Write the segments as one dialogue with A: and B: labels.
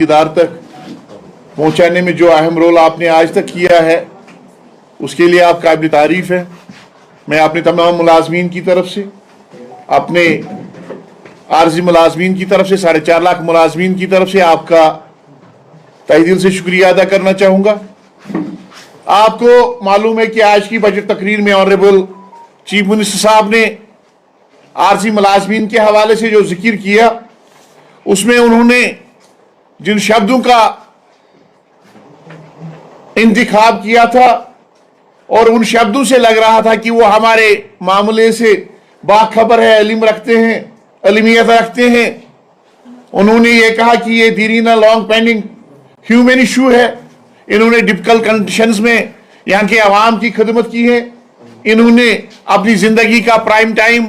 A: इदार तक पहुंचाने में जो अहम रोल आपने आज तक किया है उसके लिए आप काबिल तारीफ है। मैं अपने तमाम मुलाजमीन की तरफ से, अपने आर्जी मुलाजमीन की तरफ से, 4.5 लाख मुलाजमीन की तरफ से आपका तहे दिल से शुक्रिया अदा करना चाहूँगा। आपको मालूम है कि आज की बजट तकरीर में ऑनरेबल चीफ मिनिस्टर साहब ने आर्जी मुलाजमीन के हवाले से जो जिक्र किया, उसमें उन्होंने जिन शब्दों का इंतखाब किया था और उन शब्दों से लग रहा था कि वो हमारे मामले से बाखबर है, इल्म रखते हैं, इल्मियत रखते हैं। उन्होंने ये कहा कि ये दीरीना लॉन्ग पेंडिंग ह्यूमन इशू है। इन्होंने डिफिकल्ट कंडीशंस में यहाँ के अवाम की खिदमत की है। इन्होंने अपनी जिंदगी का प्राइम टाइम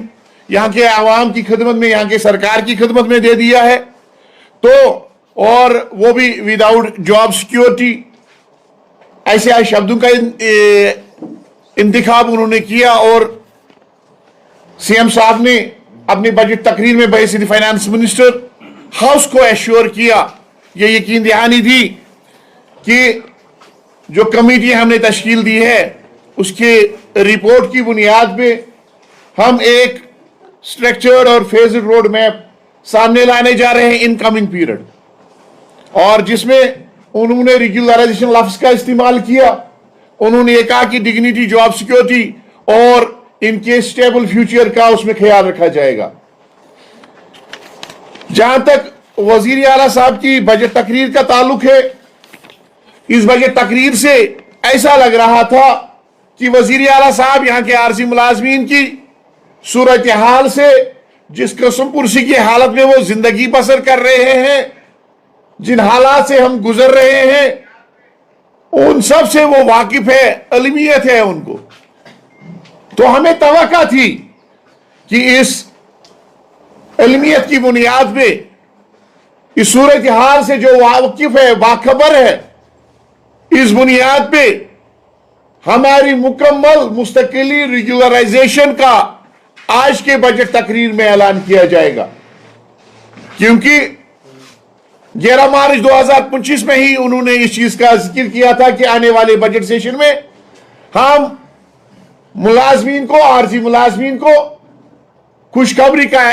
A: यहाँ के अवाम की खिदमत में, यहाँ के सरकार की खिदमत में दे दिया है। तो और वो भी विदाउट जॉब सिक्योरिटी, ऐसे शब्दों का इंतखाब उन्होंने किया। और सीएम साहब ने अपनी बजट तकरीर में बहसीत फाइनेंस मिनिस्टर हाउस को एश्योर किया, ये यकीन दहानी दी कि जो कमेटी हमने तश्कील दी है उसके रिपोर्ट की बुनियाद पे हम एक स्ट्रक्चर्ड और फेज्ड रोड मैप सामने लाने जा रहे हैं इन कमिंग पीरियड, और जिसमें उन्होंने रेगुलराइजेशन लफ्ज का इस्तेमाल किया। उन्होंने ये कहा कि डिग्निटी, जॉब सिक्योरिटी और इनके स्टेबल फ्यूचर का उसमें ख्याल रखा जाएगा। जहां तक वजीर आला साहब की बजट तकरीर का ताल्लुक है, इस बजट तकरीर से ऐसा लग रहा था कि वजीर आला साहब यहाँ के आर्जी मुलाजमीन की सूरत हाल से, जिस किस्म पुरसी की हालत में वो जिंदगी बसर कर रहे हैं, जिन हालात से हम गुजर रहे हैं, उन सब से वो वाकिफ है, इल्मियत है उनको। तो हमें तवक्का थी कि इस इल्मियत की बुनियाद पे, इस सूरत हाल से जो वाकिफ है, बाखबर है, इस बुनियाद पे हमारी मुकम्मल मुस्तकिली रेगुलराइजेशन का आज के बजट तकरीर में ऐलान किया जाएगा। क्योंकि 11 मार्च 2025 में ही उन्होंने इस चीज का जिक्र किया था कि आने वाले बजट सेशन में हम मुलाजमीन को, आर्जी मुलाजमीन को खुशखबरी का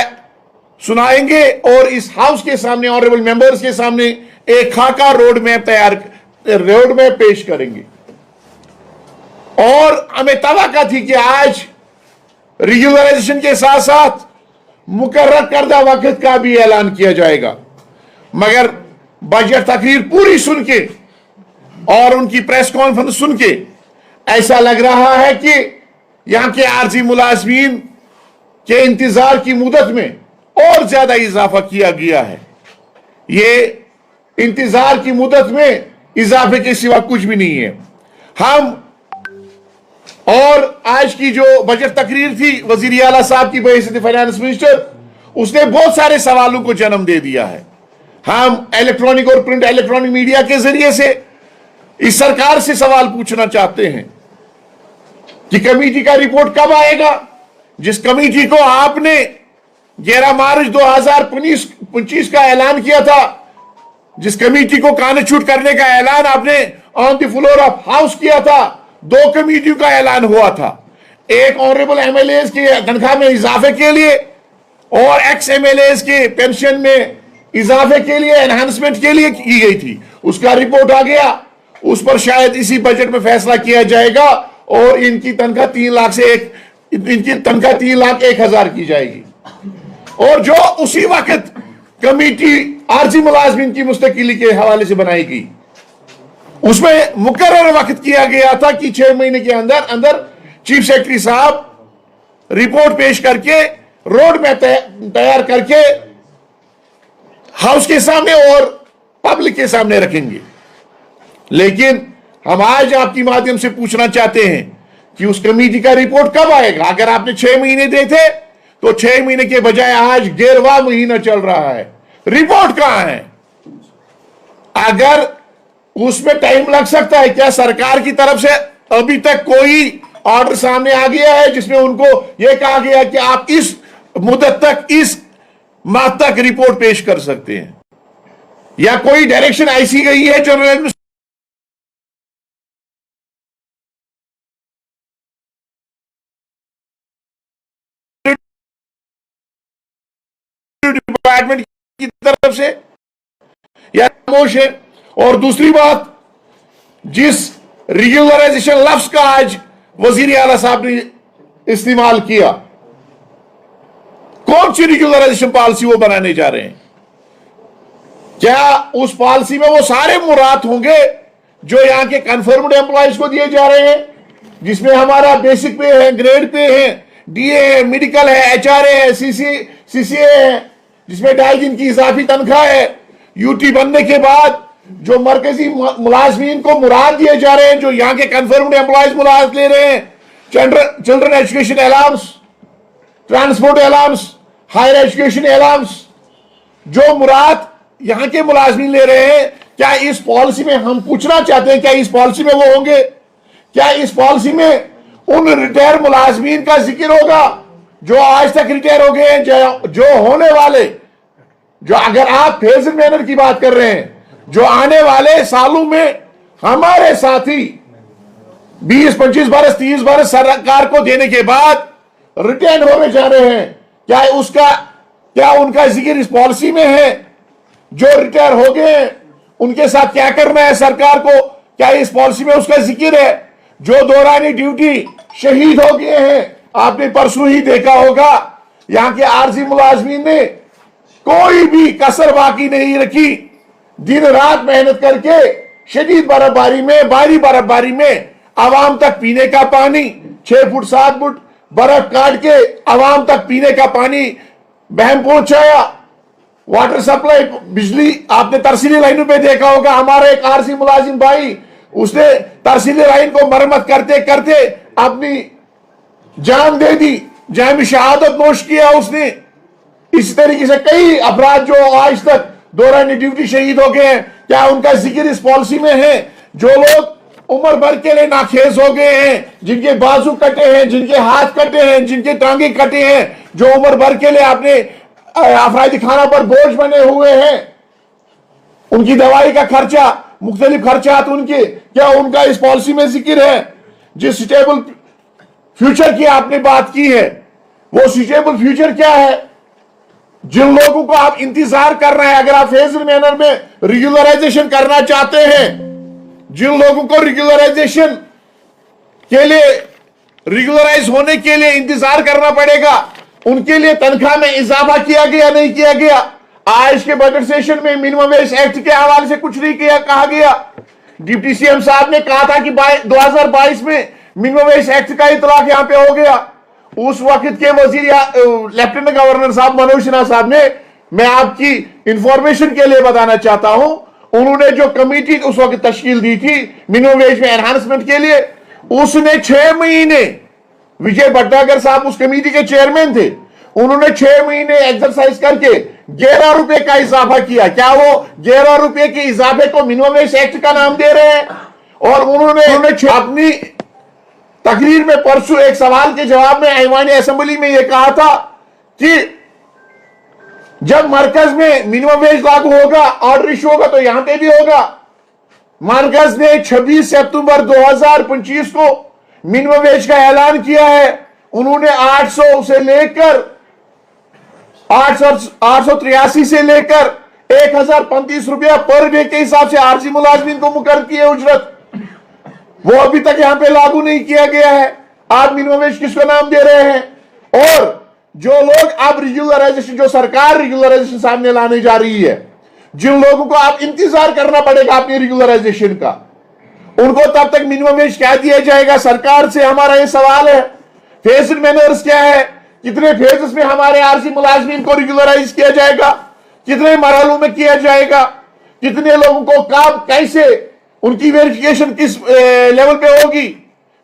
A: सुनाएंगे और इस हाउस के सामने, ऑनरेबल मेंबर्स के सामने एक खाका रोड मैप पेश करेंगे। और हमें तवक्का थी कि आज रेगुलराइजेशन के साथ साथ मुकर्रर करदा वक्त का भी ऐलान किया जाएगा। मगर बजट तकरीर पूरी सुन के और उनकी प्रेस कॉन्फ्रेंस सुन के ऐसा लग रहा है कि यहां के आर्जी मुलाजमीन के इंतजार की मुद्दत में और ज्यादा इजाफा किया गया है। ये इंतजार की मुद्दत में इजाफे के सिवा कुछ भी नहीं है। हम और आज की जो बजट तकरीर थी वजीर आला साहब की बहसीत फाइनेंस मिनिस्टर, उसने बहुत सारे सवालों को जन्म दे दिया है। हम इलेक्ट्रॉनिक और प्रिंट इलेक्ट्रॉनिक मीडिया के जरिए से इस सरकार से सवाल पूछना चाहते हैं कि कमेटी का रिपोर्ट कब आएगा। जिस कमेटी को आपने 11 मार्च 2025 का ऐलान किया था, जिस कमेटी को कानछूट करने का ऐलान आपने on the floor of house किया था, 2 कमेटियों का ऐलान हुआ था। एक ऑनरेबल एमएलएस की तनख्वाह में इजाफे के लिए और एक्स एमएलएस के पेंशन में इजाफे के लिए, एनहांसमेंट के लिए की गई थी। उसका रिपोर्ट आ गया, उस पर शायद इसी बजट में फैसला किया जाएगा और इनकी तनख्वाह 3,01,000 की जाएगी। और जो उसी वक्त कमेटी आर्जी मुलाजमीन की मुस्तकिली के हवाले से बनाई गई, उसमें मुकर्रर वक्त किया गया था कि 6 महीने के अंदर अंदर चीफ सेक्रेटरी साहब रिपोर्ट पेश करके, रोड मैप तैयार करके हाउस के सामने और पब्लिक के सामने रखेंगे। लेकिन हम आज आपकी माध्यम से पूछना चाहते हैं कि उस कमेटी का रिपोर्ट कब आएगा। अगर आपने 6 महीने दे थे तो 6 महीने के बजाय आज 11वां महीना चल रहा है, रिपोर्ट कहां है? अगर उसमें टाइम लग सकता है, क्या सरकार की तरफ से अभी तक कोई ऑर्डर सामने आ गया है जिसमें उनको यह कहा गया कि आप इस मुद्दत तक, इस माह तक रिपोर्ट पेश कर सकते हैं? या कोई डायरेक्शन ऐसी गई है जनरल डिपार्टमेंट की तरफ से, या खामोश है? और दूसरी बात, जिस रेगुलराइजेशन लफ्ज का आज वजीर आला साहब ने इस्तेमाल किया, कौन सी रेगुलराइजेशन पॉलिसी वो बनाने जा रहे हैं? क्या उस पॉलिसी में वो सारे मुराद होंगे जो यहां के कंफर्म्ड एम्प्लॉयज को दिए जा रहे हैं, जिसमें हमारा बेसिक पे है, ग्रेड पे है, डीए है, मेडिकल है, एचआरए है, सीसीए है, जिसमें 2.5 दिन की इजाफी तनख्वाह है, यूटी बनने के बाद जो मरकजी मुलाजमीन को मुराद दिए जा रहे हैं, जो यहां के कंफर्म्ड एम्प्लॉयज मुराद ले रहे हैं, children education allowance, transport allowance, higher education allowance, जो मुराद यहां के मुलाजमीन ले रहे हैं, क्या इस पॉलिसी में, हम पूछना चाहते हैं, क्या इस पॉलिसी में वो होंगे? क्या इस पॉलिसी में उन रिटायर मुलाजमीन का जिक्र होगा जो आज तक रिटायर हो गए हैं, जो होने वाले, जो, अगर आप फेजड मैनर की बात कर रहे हैं, जो आने वाले सालों में हमारे साथी 20-25 बरस 30 बरस सरकार को देने के बाद रिटायर होने जा रहे हैं, क्या उनका जिक्र इस पॉलिसी में है? जो रिटायर हो गए हैं उनके साथ क्या करना है सरकार को, क्या इस पॉलिसी में उसका जिक्र है? जो दौरानी ड्यूटी शहीद हो गए हैं, आपने परसों ही देखा होगा, यहां के आरजी मुलाजमीन ने कोई भी कसर बाकी नहीं रखी, दिन रात मेहनत करके शदीद बर्फबारी में, भारी बर्फबारी में आवाम तक पीने का पानी, 6 फुट 7 फुट बर्फ काट के आवाम तक पीने का पानी बहम पहुंचाया। वाटर सप्लाई, बिजली, आपने तरसीली लाइनों पे देखा होगा, हमारा एक आरसी मुलाजिम भाई, उसने तरसीली लाइन को मरम्मत करते करते अपनी जान दे दी, जान शहादत नोश किया उसने। इस तरीके से कई अफराद जो आज तक दौरान ड्यूटी शहीद हो गए हैं, क्या उनका जिक्र इस पॉलिसी में है? जो लोग उम्र भर के लिए नाखेज हो गए हैं, जिनके बाजू कटे हैं, जिनके हाथ कटे हैं, जिनके टांगे कटे हैं, जो उम्र भर के लिए अपने अफरादी खाना पर बोझ बने हुए हैं, उनकी दवाई का खर्चा, मुख्तलिफ खर्चात उनके, क्या उनका इस पॉलिसी में जिक्र है? जिस स्टेबल फ्यूचर की आपने बात की है, वो स्टेबल फ्यूचर क्या है? जिन लोगों को आप इंतजार कर रहे हैं, अगर आप फेजड मैनर में रेगुलराइजेशन करना चाहते हैं, जिन लोगों को रेगुलराइजेशन के लिए, रेगुलराइज होने के लिए इंतजार करना पड़ेगा, उनके लिए तनख्वाह में इजाफा किया गया, नहीं किया गया? आज के बजट सेशन में मिनिमम वेज एक्ट के हवाले से कुछ नहीं किया, कहा गया। डिप्टी सीएम साहब ने कहा था कि 2022 में मिनिमम वेज एक्ट का इतलाक यहां पे हो गया। उस वक्त के वजीर लेफ्टिनेंट गवर्नर साहब मनोज सिन्हा साहब ने, मैं आपकी इंफॉर्मेशन के लिए बताना चाहता हूं, उन्होंने जो कमेटी उस वक्त तश्कील दी थी मिनिमम वेज में एनहांसमेंट के लिए, उसने 6 महीने, विजय भट्टागर साहब उस कमेटी के चेयरमैन थे, उन्होंने 6 महीने एक्सरसाइज करके 11 रुपए का इजाफा किया। क्या वो 11 रुपए के इजाफे को मिनिमम वेज एक्ट का नाम दे रहे हैं? और उन्होंने अपनी तकरीर में परसों एक सवाल के जवाब में ऐवान असेंबली में यह कहा था कि जब मरकज में मिनिमम वेज लागू होगा, ऑर्डर इशू होगा, तो यहां पे भी होगा। मरकज ने 26 सितंबर 2025 को मिनिमम वेज का ऐलान किया है। उन्होंने 800 से लेकर 883 से लेकर 1035 रुपया पर डे के हिसाब से आरजी मुलाजमीन को मुकर्रर किए उजरत, वो अभी तक यहां पे लागू नहीं किया गया है। आप मिनिमम वेज किसको नाम दे रहे हैं? और जो लोग अब रेगुलराइजेशन, जो सरकार रेगुलराइजेशन सामने लाने जा रही है, जिन लोगों को आप इंतजार करना पड़ेगा अपनी रेगुलराइजेशन का, उनको तब तक मिनिमम वेज क्या दिया जाएगा? सरकार से हमारा ये सवाल है। फेजड मैनर्स क्या है? कितने फेजेस में हमारे आरसी मुलाजमीन को रेगुलराइज किया जाएगा? कितने मरहलों में किया जाएगा? कितने लोगों को कब, कैसे, उनकी वेरिफिकेशन किस लेवल पे होगी?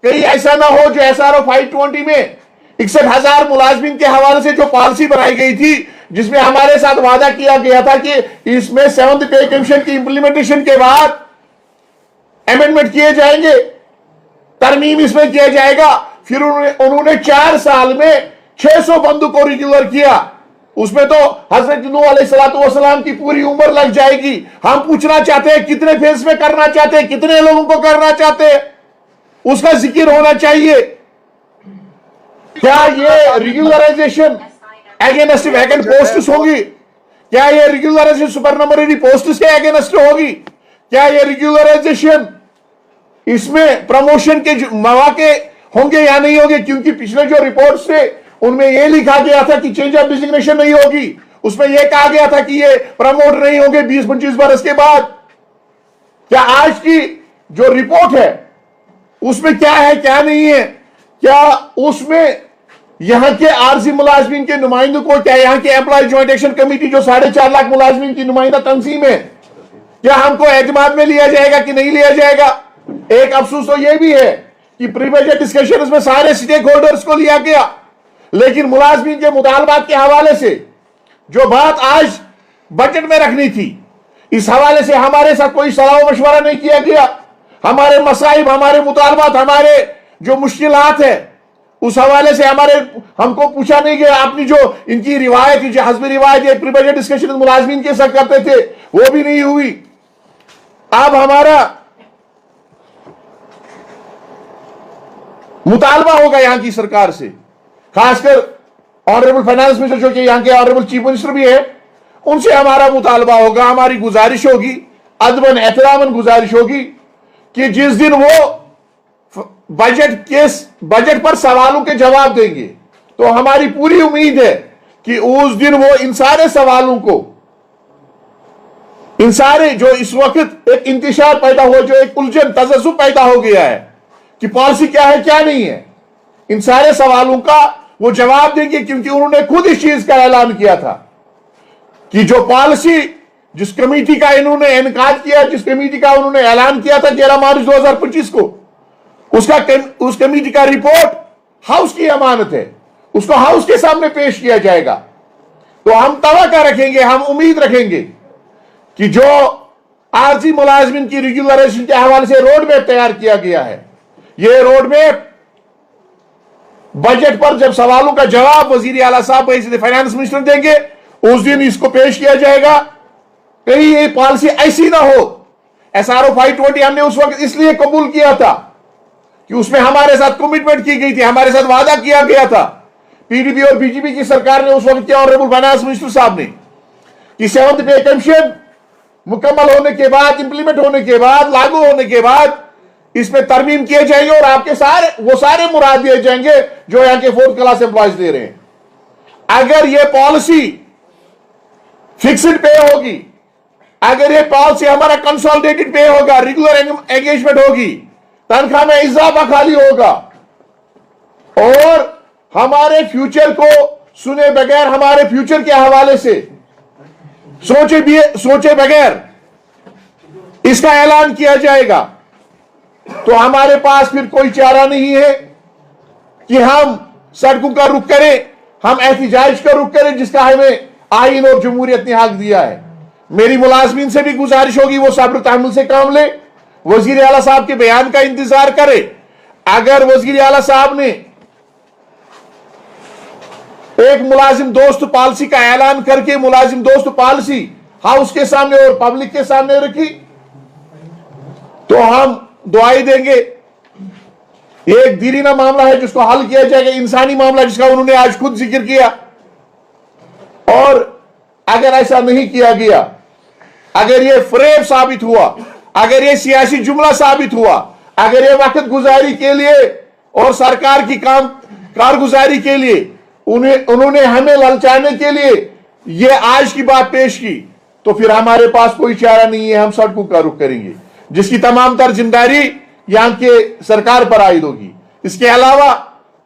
A: कहीं ऐसा ना हो जो एसआरओ 520 में 61,000 मुलाजमीन के हवाले से जो पॉलिसी बनाई गई थी, जिसमें हमारे साथ वादा किया गया था कि इसमें 7th पे कमीशन की इंप्लीमेंटेशन के बाद अमेंडमेंट किए जाएंगे, तरमीम इसमें किया जाएगा। फिर उन्होंने 4 साल में 600 बंदों को रेगुलर किया। उसमें तो हजरत नूह अलैहिस्सलाम की पूरी उम्र लग जाएगी। हम पूछना चाहते हैं कितने फेज में करना चाहते हैं, कितने लोगों को करना चाहते हैं, उसका जिक्र होना चाहिए। क्या ये रेगुलराइजेशन अगेंस्ट वैकेंट पोस्ट्स होगी? क्या ये रेगुलराइजेशन सुपरनमरी पोस्ट्स के अगेंस्ट होगी? क्या ये रेगुलराइजेशन इसमें प्रमोशन के मौके होंगे या नहीं होंगे? क्योंकि पिछले जो रिपोर्ट्स थे उनमें यह लिखा गया था कि चेंज ऑफ डिजिग्नेशन नहीं होगी, उसमें यह कहा गया था कि ये प्रमोट नहीं होंगे 20-25 बरस के बाद। क्या आज की जो रिपोर्ट है उसमें क्या है क्या नहीं है? क्या उसमें यहां के आरजी मुलाजमीन के नुमाइंदों को, क्या यहां के एम्प्लॉय ज्वाइंट एक्शन कमेटी जो 4.5 लाख मुलाजमीन की नुमाइंदा तंजीम है, क्या हमको एतमाद में लिया जाएगा कि नहीं लिया जाएगा? एक अफसोस तो यह भी है कि प्री बजट डिस्कशन में सारे स्टेक होल्डर्स को लिया गया, लेकिन मुलाजमीन के मुतालबात के हवाले से जो बात आज बजट में रखनी थी, इस हवाले से हमारे साथ कोई सलाह मशवरा नहीं किया गया। हमारे मसाइब, हमारे मुतालबात, हमारे जो मुश्किलात है उस हवाले से हमको पूछा नहीं गया। अपनी जो इनकी रिवायत, जो हस्बी रिवायत प्री बजट डिस्कशन मुलाजमीन के साथ करते थे वो भी नहीं हुई। अब हमारा मुतालबा होगा यहां की सरकार से, खासकर ऑनरेबल फाइनेंस मिनिस्टर जो कि यहां के ऑनरेबल चीफ मिनिस्टर भी है, उनसे हमारा मुतालबा होगा, हमारी गुजारिश होगी, अदबन एहतरामन गुजारिश होगी कि जिस दिन वो बजट पर सवालों के जवाब देंगे तो हमारी पूरी उम्मीद है कि उस दिन वो इन सारे सवालों को, इन सारे जो इस वक्त एक इंतशार पैदा हो, जो एक उलझन तजस्सुब पैदा हो गया है कि पॉलिसी क्या है क्या नहीं है, इन सारे सवालों का वो जवाब देंगे। क्योंकि उन्होंने खुद इस चीज का ऐलान किया था कि जो पॉलिसी, जिस कमेटी का इन्होंने इनकाद किया, जिस कमेटी का उन्होंने ऐलान किया था 11 मार्च 2025 को, उस कमेटी का रिपोर्ट हाउस की अमानत है, उसको हाउस के सामने पेश किया जाएगा। तो हम तवक्को रखेंगे, हम उम्मीद रखेंगे कि जो आरजी मुलाजमीन की रेगुलराइजेशन के हवाले से रोड मैप तैयार किया गया है, यह रोड मैप बजट पर जब सवालों का जवाब वजीर आला साहब फाइनेंस मिनिस्टर देंगे उस दिन इसको पेश किया जाएगा। कहीं ये पॉलिसी ऐसी ना हो। SRO 520 हमने उस वक्त इसलिए कबूल किया था कि उसमें हमारे साथ कमिटमेंट की गई थी, हमारे साथ वादा किया गया था PDP और BJP की सरकार ने, उस वक्त के ऑनरेबल फाइनेंस मिनिस्टर साहब ने, कि 7th पे कमीशन मुकम्मल होने के बाद, इंप्लीमेंट होने के बाद, लागू होने के बाद इसमें तरमीम किए जाएंगे और आपके सारे मुराद दिए जाएंगे जो यहां के 4th क्लास एम्प्लॉयज दे रहे हैं। अगर यह पॉलिसी फिक्स्ड पे होगी, अगर यह पॉलिसी हमारा कंसोलिडेटेड पे होगा, रेगुलर एंगेजमेंट होगी, तनख्वाह में इजाफा खाली होगा और हमारे फ्यूचर को सुने बगैर, हमारे फ्यूचर के हवाले से सोचे बगैर इसका ऐलान किया जाएगा, तो हमारे पास फिर कोई चारा नहीं है कि हम सड़कों का रुख करें, हम एहतिजाज का रुख करें, जिसका हमें आईन और जमहूरियत ने हक दिया है। मेरी मुलाजमीन से भी गुजारिश होगी वो सब्र तहम्मुल से काम ले, वजीर आला साहब के बयान का इंतजार करे। अगर वजीर आला साहब ने एक मुलाजिम दोस्त पॉलिसी का ऐलान करके मुलाजिम दोस्त पॉलिसी हाउस के सामने और पब्लिक के सामने रखी तो हम दुआएं देंगे। एक दीरीना मामला है जिसको हल किया जाएगा, इंसानी मामला जिसका उन्होंने आज खुद जिक्र किया। और अगर ऐसा नहीं किया गया, अगर ये फरेब साबित हुआ, अगर ये सियासी जुमला साबित हुआ, अगर ये वक्त गुजारी के लिए और सरकार की कारगुजारी के लिए उन्होंने हमें ललचाने के लिए ये आज की बात पेश की, तो फिर हमारे पास कोई चारा नहीं है, हम सड़कों का रुख करेंगे, जिसकी तमाम तर जिम्मेदारी यहां के सरकार पर आयद होगी। इसके अलावा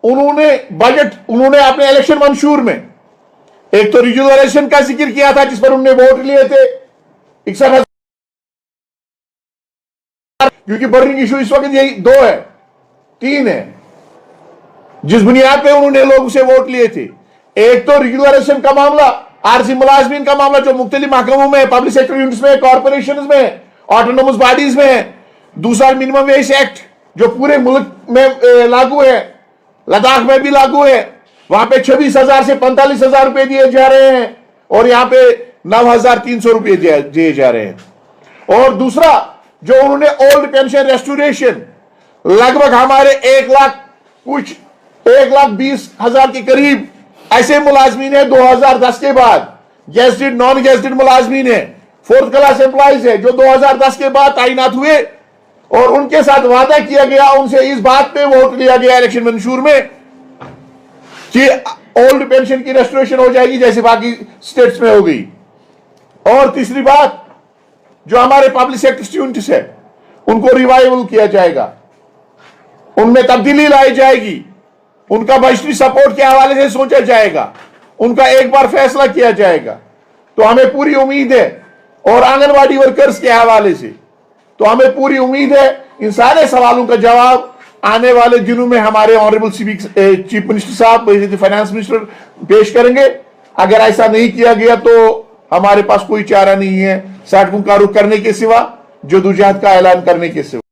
A: उन्होंने अपने इलेक्शन मंशूर में एक तो रेगुलराइजेशन का जिक्र किया था जिस पर उन्होंने वोट लिए थे 61,000, क्योंकि बर्निंग इशू इस वक्त यही 2 है 3 है जिस बुनियाद पे उन्होंने लोगों से वोट लिए थे। एक तो रेगुलराइजेशन का मामला, आरजी मुलाजमीन का मामला जो मुख्तलिफ महकमों में, पब्लिक सेक्टर यूनिट्स में, कॉर्पोरेशन में, ऑटोनोमस बॉडीज में है। दूसरा मिनिमम वेज एक्ट जो पूरे मुल्क में लागू है, लद्दाख में भी लागू है। वहां पे 26,000 से 45,000 रुपए दिए जा रहे हैं और यहां पे 9,300 रुपए दिए जा रहे हैं। और दूसरा, जो उन्होंने ओल्ड पेंशन रेस्टोरेशन, लगभग हमारे 1,20,000 के करीब ऐसे मुलाजमीन है 2010 के बाद, गेजेटेड नॉन गेजेटेड मुलाजमीन है, 4th क्लास एम्प्लॉइज है, जो 2010 के बाद तैनात हुए और उनके साथ वादा किया गया, उनसे इस बात पे वोट लिया गया इलेक्शन मंशूर में कि ओल्ड पेंशन की रेस्टोरेशन हो जाएगी जैसे बाकी स्टेट्स में हो गई। और तीसरी बात, जो हमारे पब्लिक सेक्टर स्टूडेंट्स है उनको रिवाइवल किया जाएगा, उनमें तब्दीली लाई जाएगी, उनका बजटरी सपोर्ट के हवाले से सोचा जाएगा, उनका एक बार फैसला किया जाएगा। तो हमें पूरी उम्मीद है, और आंगनवाड़ी वर्कर्स के हवाले से तो हमें पूरी उम्मीद है इन सारे सवालों का जवाब आने वाले दिनों में हमारे ऑनरेबल चीफ मिनिस्टर साहब, फाइनेंस मिनिस्टर पेश करेंगे। अगर ऐसा नहीं किया गया तो हमारे पास कोई चारा नहीं है सड़कों का रुख करने के सिवा, जदोजहद का ऐलान करने के सिवा।